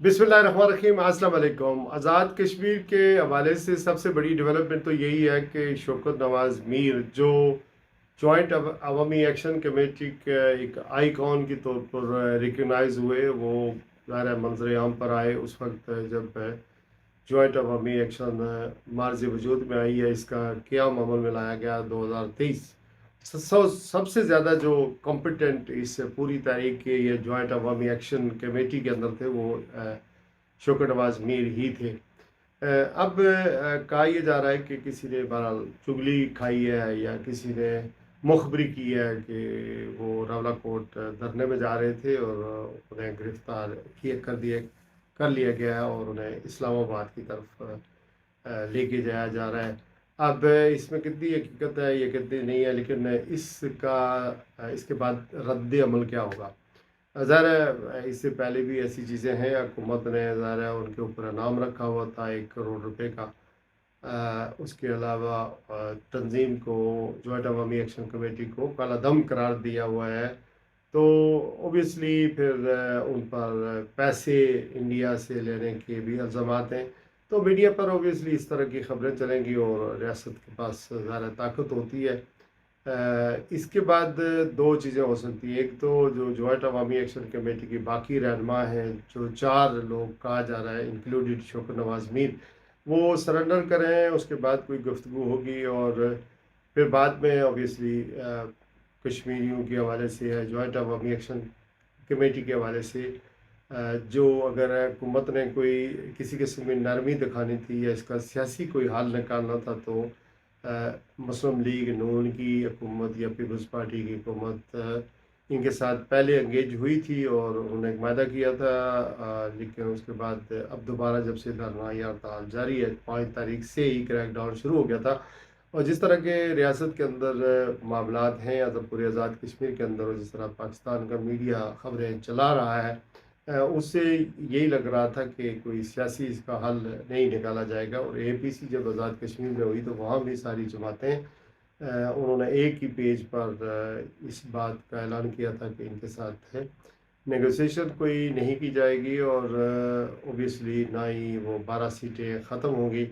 बिस्मिल्लाहिर्रहमानिर्रहीम। अस्सलाम वालेकुम। आज़ाद कश्मीर के हवाले से सबसे बड़ी डेवलपमेंट तो यही है कि शौकत नवाज़ मीर जो जॉइंट अवामी एक्शन कमेटी के एक आइकॉन के तौर पर रिकगनाइज हुए, वो ज़ाहिर मंजर आम पर आए उस वक्त जब जॉइंट अवामी एक्शन मार्ज वजूद में आई है। इसका क़याम अमल में लाया गया 2023। सबसे ज़्यादा जो कॉम्पिटेंट इस पूरी तारीख के ये जॉइंट अवामी एक्शन कमेटी के अंदर थे वो शौकत नवाज़ मीर ही थे। अब कहा यह जा रहा है कि किसी ने बहरहाल चुगली खाई है या किसी ने मुखबरी की है कि वो रावला कोट धरने में जा रहे थे और उन्हें गिरफ्तार कर लिया गया है और उन्हें इस्लामाबाद की तरफ लेके जाया जा रहा है। अब इसमें कितनी हकीकत है या कितनी नहीं है, लेकिन इसके बाद रद्द अमल क्या होगा। ज़ाहिर है इससे पहले भी ऐसी चीज़ें हैं। हुकूमत ने ज़ाहिर है उनके ऊपर इनाम रखा हुआ था 1 करोड़ रुपए का। उसके अलावा तंजीम को, जॉइंट अवामी एक्शन कमेटी को काला दम करार दिया हुआ है। तो ओबियसली फिर उन पर पैसे इंडिया से लेने के भी इल्ज़ामात हैं। तो मीडिया पर ओबियसली इस तरह की खबरें चलेंगी और रियासत के पास ज़्यादा ताकत होती है। इसके बाद दो चीज़ें हो सकती हैं। एक तो जो जॉइंट अवामी एक्शन कमेटी की बाकी रहनुमा हैं, जो 4 लोग कहा जा रहा है इंक्लूडेड शौकत नवाज़ मीर, वो सरेंडर करें। उसके बाद कोई गुफ्तगू होगी और फिर बाद में ऑब्वियसली कश्मीरियों के हवाले से है, जॉइंट अवामी एक्शन कमेटी के हवाले से जो अगर हुकूमत ने कोई किसी किस्म की नरमी दिखानी थी या इसका सियासी कोई हल निकालना था तो मुस्लिम लीग नून की हुकूमत या पीपल्स पार्टी की हुकूमत इनके साथ पहले एंगेज हुई थी और उन्होंने एक वायदा किया था। लेकिन उसके बाद अब दोबारा जब से धरना या हड़ताल जारी है, 5 तारीख से ही क्रैकडाउन शुरू हो गया था। और जिस तरह के रियासत के अंदर मामलात हैं या तो पूरे आज़ाद कश्मीर के अंदर, और जिस तरह पाकिस्तान का मीडिया खबरें चला रहा है, उससे यही लग रहा था कि कोई सियासी इसका हल नहीं निकाला जाएगा। और APC जब आज़ाद कश्मीर में हुई तो वहाँ भी सारी जमातें उन्होंने एक ही पेज पर इस बात का ऐलान किया था कि इनके साथ है नेगोशिएशन कोई नहीं की जाएगी और ओबियसली ना ही वो 12 सीटें ख़त्म होंगी।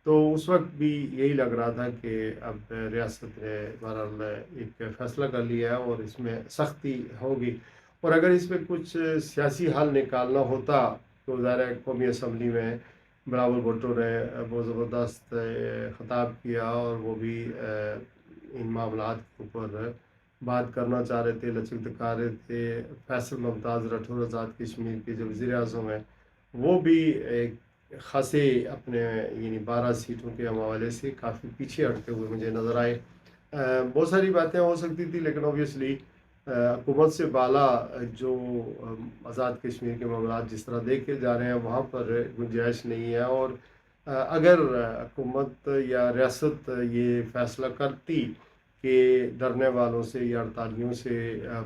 तो उस वक्त भी यही लग रहा था कि अब रियासत ने बहरहाल एक फ़ैसला कर लिया है और इसमें सख्ती होगी। और अगर इसमें कुछ सियासी हल निकालना होता तो ज़ाहिर कौमी असम्बली में बिलावल भुट्टो ने बहुत ज़बरदस्त ख़िताब किया और वो भी इन मामलात के ऊपर बात करना चाह रहे थे, लचक दिखा रहे थे। फैसल मुमताज़ राठौर आज़ाद कश्मीर के जो वज़ीर आज़म हैं, वो भी एक खासे अपने यानी 12 सीटों के हवाले से काफ़ी पीछे हटते हुए मुझे नज़र आए। बहुत सारी बातें हो सकती थी, लेकिन ऑब्वियसली हुकूमत से बाला जो आज़ाद कश्मीर के मामलात जिस तरह देखे जा रहे हैं वहाँ पर गुंजाइश नहीं है। और अगर हुकूमत या रियासत ये फ़ैसला करती कि डरने वालों से या हड़तालियों से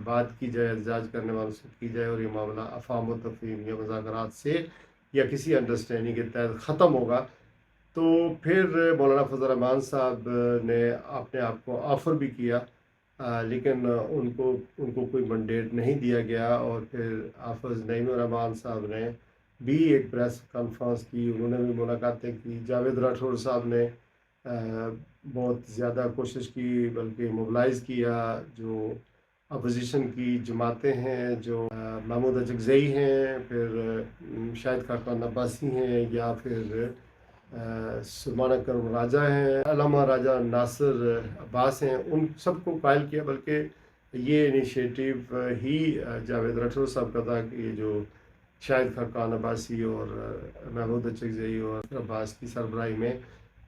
बात की जाए, एहतजाज करने वालों से की जाए और ये मामला अफ़ाम व तफ़हीम या मुज़ाकरात से या किसी अंडरस्टैंडिंग के तहत ख़त्म होगा, तो फिर मौलाना फजल रहमान साहब ने अपने आप को ऑफ़र भी किया। लेकिन उनको कोई मैंडेट नहीं दिया गया। और फिर हाफ़िज़ नईम रहमान साहब ने भी एक प्रेस कॉन्फ्रेंस की, उन्होंने भी मुलाकातें की। जावेद राठौर साहब ने बहुत ज़्यादा कोशिश की, बल्कि मोबिलाइज़ किया जो अपोजिशन की जमातें हैं, जो महमूद अजगज़ई हैं, फिर शाहिद खाकान अब्बासी हैं, या फिर सुलमान अकरम राजा हैं, अल्लामा राजा नासिर अब्बास हैं, उन सबको कायल किया। बल्कि ये इनिशिएटिव ही जावेद राठौर साहब का था कि ये जो शाहिद खाकान अब्बासी और महमूद अजगज़ई और अब्बास की सरबराही में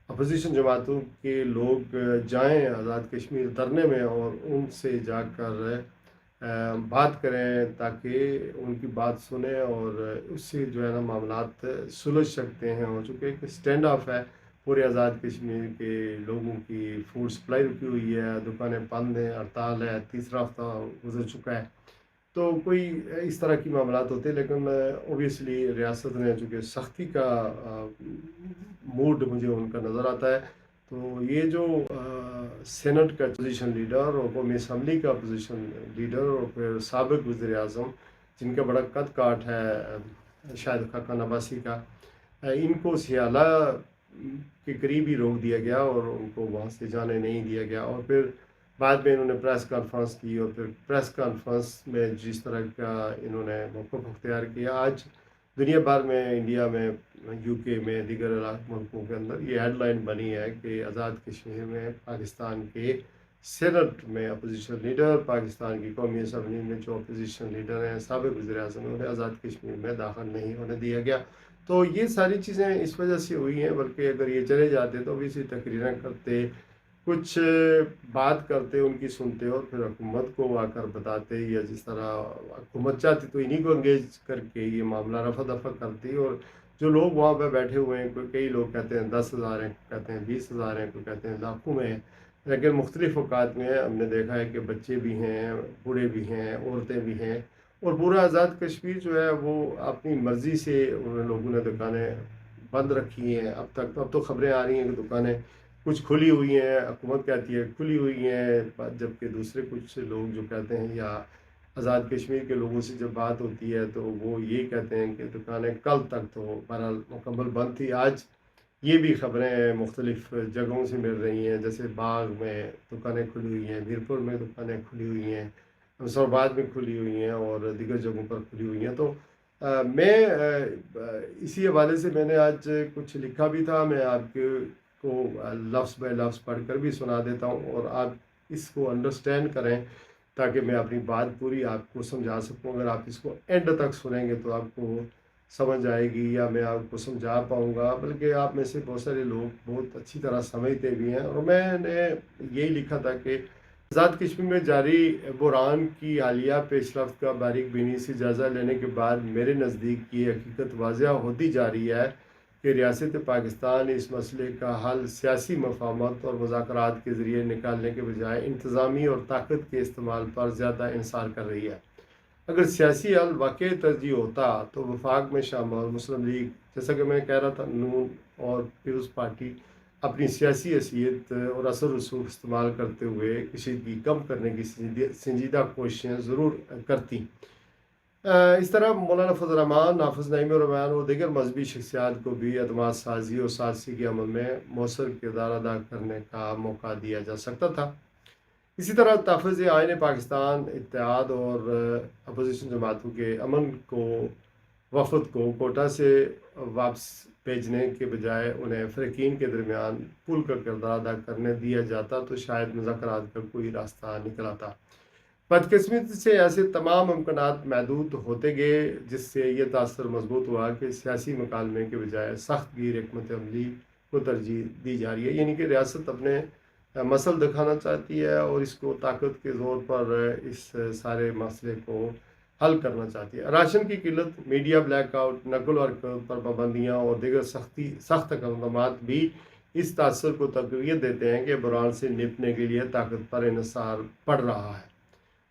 अपोजिशन जमातों के लोग जाएं आज़ाद कश्मीर धरने में और उनसे जाकर बात करें ताकि उनकी बात सुने और उससे जो है ना मामलात सुलझ सकते हैं। हो चुके एक स्टैंड ऑफ है पूरे आज़ाद कश्मीर के लोगों की, फूड सप्लाई रुकी हुई है, दुकानें बंद हैं, हड़ताल है, तीसरा हफ्ता गुजर चुका है। तो कोई इस तरह की मामलात होते हैं। लेकिन ओबियसली रियासत ने चूँकि सख्ती का मूड मुझे उनका नज़र आता है। तो ये जो सेनेट का अपोजिशन लीडर और कौमी असम्बली का अपोजिशन लीडर और फिर साबिक़ वज़ीर आज़म जिनका बड़ा कद काठ है, शाहिद खाकान अब्बासी का, इनको सियाला के करीब ही रोक दिया गया और उनको वहाँ से जाने नहीं दिया गया। और फिर बाद में इन्होंने प्रेस कॉन्फ्रेंस की और फिर प्रेस कॉन्फ्रेंस में जिस तरह का इन्होंने मौक़िफ़ अख्तियार किया, आज दुनिया भर में, इंडिया में, यूके में, दीगर मुल्कों के अंदर ये हेडलाइन बनी है कि आज़ाद कश्मीर में पाकिस्तान के सेनेट में अपोजिशन लीडर, पाकिस्तान की कौमी असम्बली में जो अपोजिशन लीडर हैं, साबिक़ वज़ीर-ए-आज़म, उन्हें आज़ाद कश्मीर में दाखिल नहीं होने दिया गया। तो ये सारी चीज़ें इस वजह से हुई हैं, बल्कि अगर ये चले जाते तो भी इसी तकरीरें करते, कुछ बात करते, उनकी सुनते और फिर हुकूमत को आकर बताते, या जिस तरह हुकूमत चाहती तो इन्हीं को एंगेज करके ये मामला रफा दफा करती। और जो लोग वहाँ पे बैठे हुए हैं, कई लोग कहते हैं 10,000 हैं, कहते हैं 20,000 हैं, कोई कहते हैं लाखों में हैं, लेकिन मुख्तलिफ औकात में हमने देखा है कि बच्चे भी हैं, बूढ़े भी हैं, औरतें भी हैं। और पूरा आज़ाद कश्मीर जो है वो अपनी मर्ज़ी से उन लोगों ने दुकानें बंद रखी हैं अब तक। तो अब तो ख़बरें आ रही हैं कि दुकानें कुछ खुली हुई हैं, हुकूमत कहती है खुली हुई हैं, जबकि दूसरे कुछ लोग जो कहते हैं, या आज़ाद कश्मीर के लोगों से जब बात होती है तो वो ये कहते हैं कि दुकानें कल तक तो बहरहाल मुकम्मल बंद थी। आज ये भी ख़बरें मुख्तलिफ़ जगहों से मिल रही हैं, जैसे बाग में दुकानें खुली हुई हैं, मीरपुर में दुकानें खुली हुई हैं, नौसाबाद में खुली हुई हैं और दीगर जगहों पर खुली हुई हैं। तो इसी हवाले से मैंने आज कुछ लिखा भी था, मैं आपके को लफ्ज़ बाय लफ्ज़ पढ़ कर भी सुना देता हूँ और आप इसको अंडरस्टैंड करें, ताकि मैं अपनी बात पूरी आपको समझा सकूँ। अगर आप इसको एंड तक सुनेंगे तो आपको समझ आएगी, या मैं आपको समझा पाऊँगा, बल्कि आप में से बहुत सारे लोग बहुत अच्छी तरह समझते भी हैं। और मैंने यही लिखा था कि आज़ाद कश्मीर में जारी बुरहान की हालिया पेशरफ्त का बारीक बीनी से जायज़ा लेने के बाद मेरे नज़दीक ये हकीकत वाज़ह होती जा रही है कि रियासत पाकिस्तान इस मसले का हल सियासी मफाहमत और मुज़ाकरात के ज़रिए निकालने के बजाय इंतज़ामी और ताकत के इस्तेमाल पर ज़्यादा इंसार कर रही है। अगर सियासी हल वाकई तरजीह होता तो वफाक में शामिल मुस्लिम लीग, जैसा कि मैं कह रहा था, नून और पीपल्स पार्टी अपनी सियासी हैसियत और असर रसूख इस्तेमाल करते हुए कशीदगी कम करने की संजीदा कोशिशें ज़रूर करती। इस तरह मौलाना फजल रहमान, नाफिज़ नईम रहमान और दीगर मजहबी शख्सियात को भी अदमात साजी और साज़ी के अमल में मौसर किरदार अदा करने का मौका दिया जा सकता था। इसी तरह तहफ़्फ़ुज़ आईन पाकिस्तान, इत्तेहाद और अपोजिशन जमातों के अमन को वफ़द को कोटा से वापस भेजने के बजाय उन्हें फ़रीक़ीन के दरमियान पुल का किरदार अदा करने दिया जाता तो शायद मुज़ाकरात का कोई रास्ता निकल आता। बदकिस्मती से ऐसे तमाम इम्कानात महदूद होते गए, जिससे ये तासर मजबूत हुआ कि सियासी मुकालमे के बजाय सख्त गिर हिकमत अमली को तरजीह दी जा रही है। यानी कि रियासत अपने मसल दिखाना चाहती है और इसको ताकत के ज़ोर पर इस सारे मसले को हल करना चाहती है। राशन की किल्लत, मीडिया ब्लैकआउट, नकल और पर पाबंदियाँ और दीगर सख्त इक़दामात भी इस तासर को तक़वियत देते हैं कि बुरहान से निपटने के लिए ताकत पर इन्हिसार पड़ रहा है।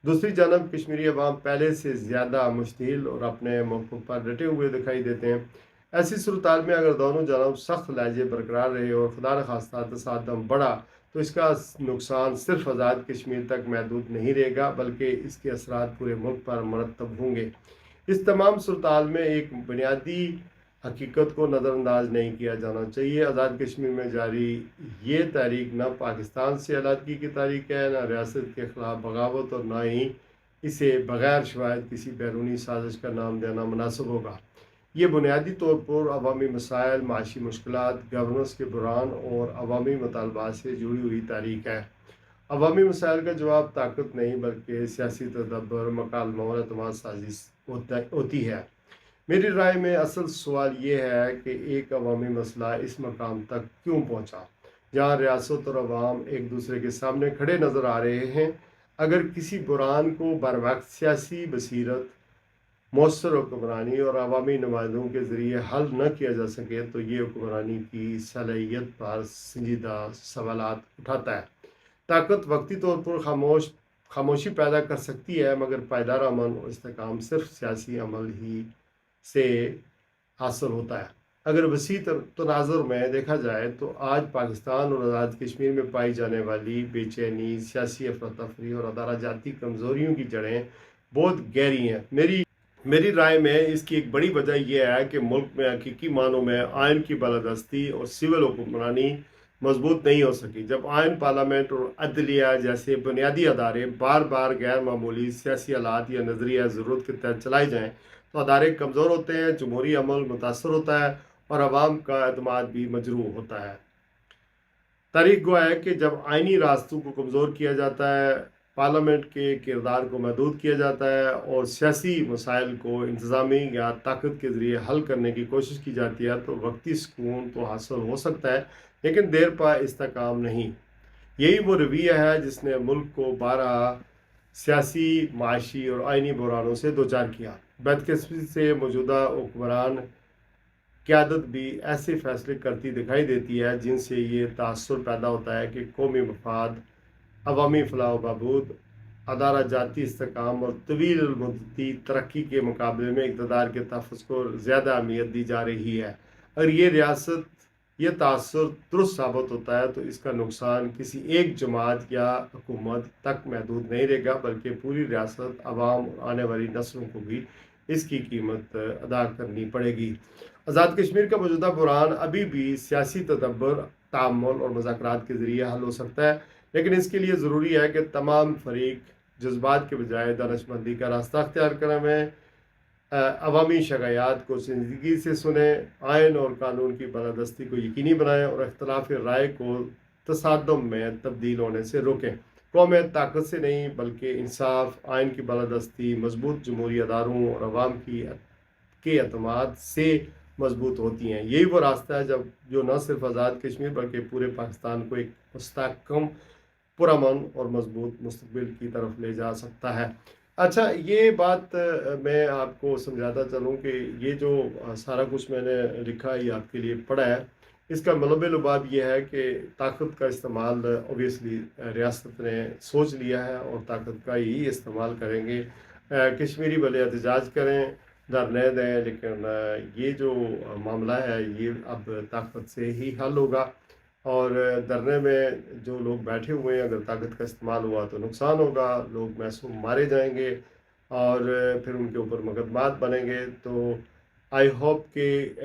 दूसरी जानब कश्मीरी अवाम पहले से ज़्यादा मुश्तिल और अपने मौक़िफ़ पर डटे हुए दिखाई देते हैं। ऐसी सूरत में अगर दोनों जानब सख्त लहजे बरकरार रहे और खुदा न खास्ता तसादम बढ़ा तो इसका नुकसान सिर्फ आज़ाद कश्मीर तक महदूद नहीं रहेगा, बल्कि इसके असरात पूरे मुल्क पर मरतब होंगे। इस तमाम सूरत में एक बुनियादी हकीकत को नज़रअंदाज नहीं किया जाना चाहिए। आज़ाद कश्मीर में जारी ये तहरीक न पाकिस्तान से अलहदगी की तारीख है, न रियासत के ख़िलाफ़ बगावत, और न ही इसे बग़ैर शवायद किसी बैरूनी साजिश का नाम देना मुनासिब होगा। ये बुनियादी तौर पर अवामी मसाइल, माशी मुश्किलात, गवर्नेंस के बुरान और अवामी मुतालबात से जुड़ी हुई तारीख है। अवामी मसाइल का जवाब ताकत नहीं बल्कि सियासी तदब्बर, मकालमा और एतमाद साजिश होती है। मेरी राय में असल सवाल ये है कि एक अवामी मसला इस मकाम तक क्यों पहुँचा जहाँ रियासत और अवाम एक दूसरे के सामने खड़े नज़र आ रहे हैं। अगर किसी बुरान को बरवक्त सियासी बसीरत, मौसर हुक्मरानी और अवामी नुमाइंदों के ज़रिए हल न किया जा सके तो ये हुक्मरानी की सलाहियत पर संजीदा सवालात उठाता है। ताकत वक्ती तौर पर खामोशी पैदा कर सकती है, मगर पायदार अमन और इस्तेकाम सिर्फ सियासी अमल ही से हासिल होता है। अगर वसी तनाज़ुर में देखा जाए तो आज पाकिस्तान और आज़ाद कश्मीर में पाई जाने वाली बेचैनी, सियासी अफरा तफरी और अदारा जाती कमज़ोरियों की जड़ें बहुत गहरी हैं। मेरी मेरी राय में इसकी एक बड़ी वजह यह है कि मुल्क में हकीकी मानों में आयन की बालादस्ती और सिविल हुक्मरानी मजबूत नहीं हो सकी। जब आयन, पार्लियामेंट और अदलिया जैसे बुनियादी अदारे बार बार गैर मामूली सियासी हालात या नजरिया ज़रूरत के तहत चलाए जाएँ तो अदारे कमज़ोर होते हैं, जमहूरी अमल मुतासर होता है और आवाम का एतमाद भी मजरूह होता है। तारीख गो है कि जब आइनी रास्तों को कमज़ोर किया जाता है, पार्लियामेंट के किरदार को महदूद किया जाता है और सियासी मसाइल को इंतज़ामी या ताकत के ज़रिए हल करने की कोशिश की जाती है तो वक्ती सुकून तो हासिल हो सकता है, लेकिन देर पा इस्तेकाम नहीं। यही वो रवैया है जिसने मुल्क को 12 सियासी, माशी और आइनी बहरानों से दो चार किया। बदकिस्मती से मौजूदा हुक्मरान क़यादत भी ऐसे फैसले करती दिखाई देती है जिनसे ये तासुर पैदा होता है कि कौमी मफाद, अवामी फलाह व बहबूद, अदारा जाती इस्तेकाम और तवील मुद्दती तरक्की के मुकाबले में इक़्तिदार के तहफ़्फ़ुज़ को ज़्यादा अहमियत दी जा रही है। अगर ये रियासत ये तासुर दुरुस्त साबित होता है तो इसका नुकसान किसी एक जमात या हुकूमत तक महदूद नहीं रहेगा, बल्कि पूरी रियासत, अवाम और आने वाली नस्लों को भी इसकी कीमत अदा करनी पड़ेगी। आज़ाद कश्मीर का मौजूदा बहरान अभी भी सियासी तदब्बर, तामुल और मुज़ाकरात के ज़रिए हल हो सकता है, लेकिन इसके लिए ज़रूरी है कि तमाम फरीक जज्बात के बजाय दानिशमंदी का रास्ता अख्तियार करें, अवामी शकायात को संजीदगी से सुने, आयन और कानून की बालादस्ती को यकीनी बनाएं और इख्तलाफ राय को तसादम में तब्दील होने से रोकें। कौमें ताकत से नहीं बल्कि इंसाफ, आयन की बालादस्ती, मजबूत जमहूरी अदारों और अवाम के एतमाद से मजबूत होती हैं। यही वो रास्ता है जब जो न सिर्फ आज़ाद कश्मीर बल्कि पूरे पाकिस्तान को एक मुस्तहकम, पुरअमन और मजबूत मुस्तकबिल की तरफ ले जा सकता है। अच्छा, ये बात मैं आपको समझाता चलूँ कि ये जो सारा कुछ मैंने लिखा ये आपके लिए पढ़ा है, इसका मतलब लुबाब ये है कि ताकत का इस्तेमाल ऑब्वियसली रियासत ने सोच लिया है और ताकत का ही इस्तेमाल करेंगे। कश्मीरी भले एहतजाज करें, धरने दें, लेकिन ये जो मामला है ये अब ताकत से ही हल होगा। और धरने में जो लोग बैठे हुए हैं, अगर ताकत का इस्तेमाल हुआ तो नुकसान होगा, लोग मासूम मारे जाएंगे और फिर उनके ऊपर मुकदमात बनेंगे। तो आई होप कि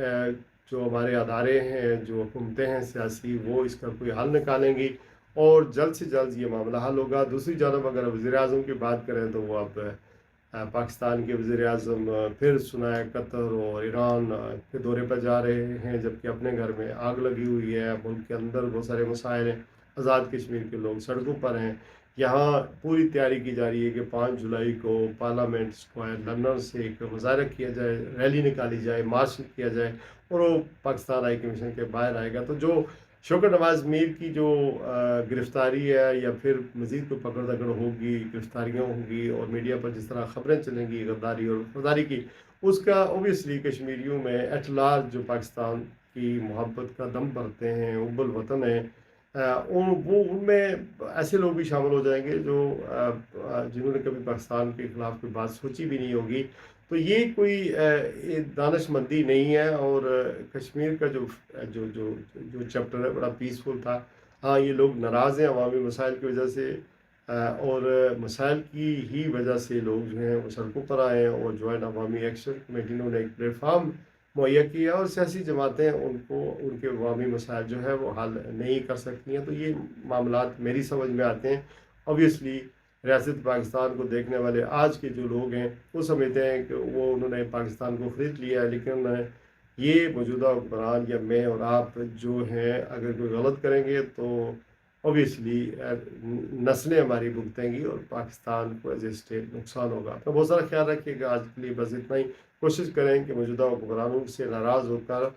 जो हमारे अदारे हैं, जो हुकूमतें हैं सियासी, वो इसका कोई हल निकालेंगी और जल्द से जल्द ये मामला हल होगा। दूसरी जानब अगर वज़ीर-ए-आज़म की बात करें तो वो अब पाकिस्तान के वज़ीर-ए-आज़म फिर सुना है कतर और ईरान के दौरे पर जा रहे हैं, जबकि अपने घर में आग लगी हुई है, मुल्क के अंदर बहुत सारे मसाइल हैं, आज़ाद कश्मीर के लोग सड़कों पर हैं। यहाँ पूरी तैयारी की जा रही है कि 5 जुलाई को पार्लियामेंट स्क्वायर लंदन से एक मुज़ाहरा किया जाए, रैली निकाली जाए, मार्च किया जाए और वो पाकिस्तान हाई कमीशन के बाहर आएगा। तो जो शौकत नवाज़ मीर की जो गिरफ़्तारी है या फिर मज़ीद कोई पकड़ दकड़ होगी, गिरफ़्तारियाँ होंगी और मीडिया पर जिस तरह ख़बरें चलेंगी गद्दारी और वफ़ादारी की, उसका ओबियसली कश्मीरियों में एट लार्ज जो पाकिस्तान की मोहब्बत का दम भरते हैं, हुब्बुल वतन हैं, उनमें ऐसे लोग भी शामिल हो जाएंगे जो जिन्होंने कभी पाकिस्तान के ख़िलाफ़ कोई बात सोची भी नहीं होगी। तो ये कोई दानिशमंदी नहीं है और कश्मीर का जो जो जो जो चैप्टर है बड़ा पीसफुल था। हाँ, ये लोग नाराज़ हैं अवामी मसाइल की वजह से और मसाइल की ही वजह से लोग जो हैं वो सड़कों पर आए हैं और जॉइंट अवामी एक्शन कमेटी ने एक प्लेटफार्म मुहैया किया और सियासी जमातें उनको उनके अवामी मसाइल जो है वो हल नहीं कर सकती हैं। तो ये मामलात मेरी समझ में आते हैं। ऑब्वियसली रियासत पाकिस्तान को देखने वाले आज के जो लोग हैं वो समझते हैं कि वो उन्होंने पाकिस्तान को ख़रीद लिया है, लेकिन ये मौजूदा हुक्मरान या मैं और आप जो हैं अगर कोई गलत करेंगे तो ऑब्वियसली नस्लें हमारी भुगतेंगी और पाकिस्तान को एज ए स्टेट नुकसान होगा। तो बहुत सारा ख्याल रखिएगा। आज के लिए बस इतना ही। कोशिश करें कि मौजूदा हुक्मरानों से नाराज़ होकर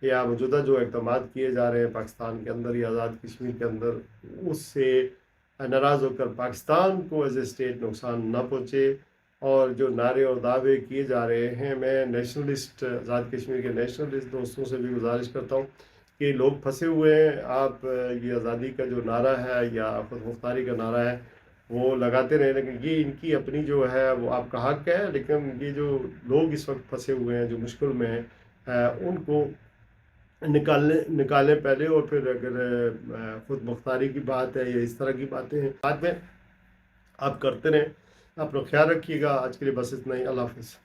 या मौजूदा जो इक़दामात किए जा रहे हैं पाकिस्तान के अंदर या आज़ाद कश्मीर के अंदर, उससे नाराज़ होकर पाकिस्तान को एज ए स्टेट नुकसान न पहुँचे। और जो नारे और दावे किए जा रहे हैं, मैं नेशनलिस्ट आज़ाद कश्मीर के नेशनलिस्ट दोस्तों से भी गुजारिश करता हूँ कि लोग फंसे हुए हैं। आप ये आज़ादी का जो नारा है या खुद मुख्तारी का नारा है वो लगाते रहे, लेकिन ये इनकी अपनी जो है वो आपका हक है। लेकिन ये जो लोग इस वक्त फंसे हुए हैं जो मुश्किल में हैं, उनको निकालें पहले और फिर अगर खुद मुख्तारी की बात है या इस तरह की बातें हैं बाद में आप करते रहें। अपना ख्याल रखिएगा। आज के लिए बस इतना ही। अल्लाह हाफ़िज़।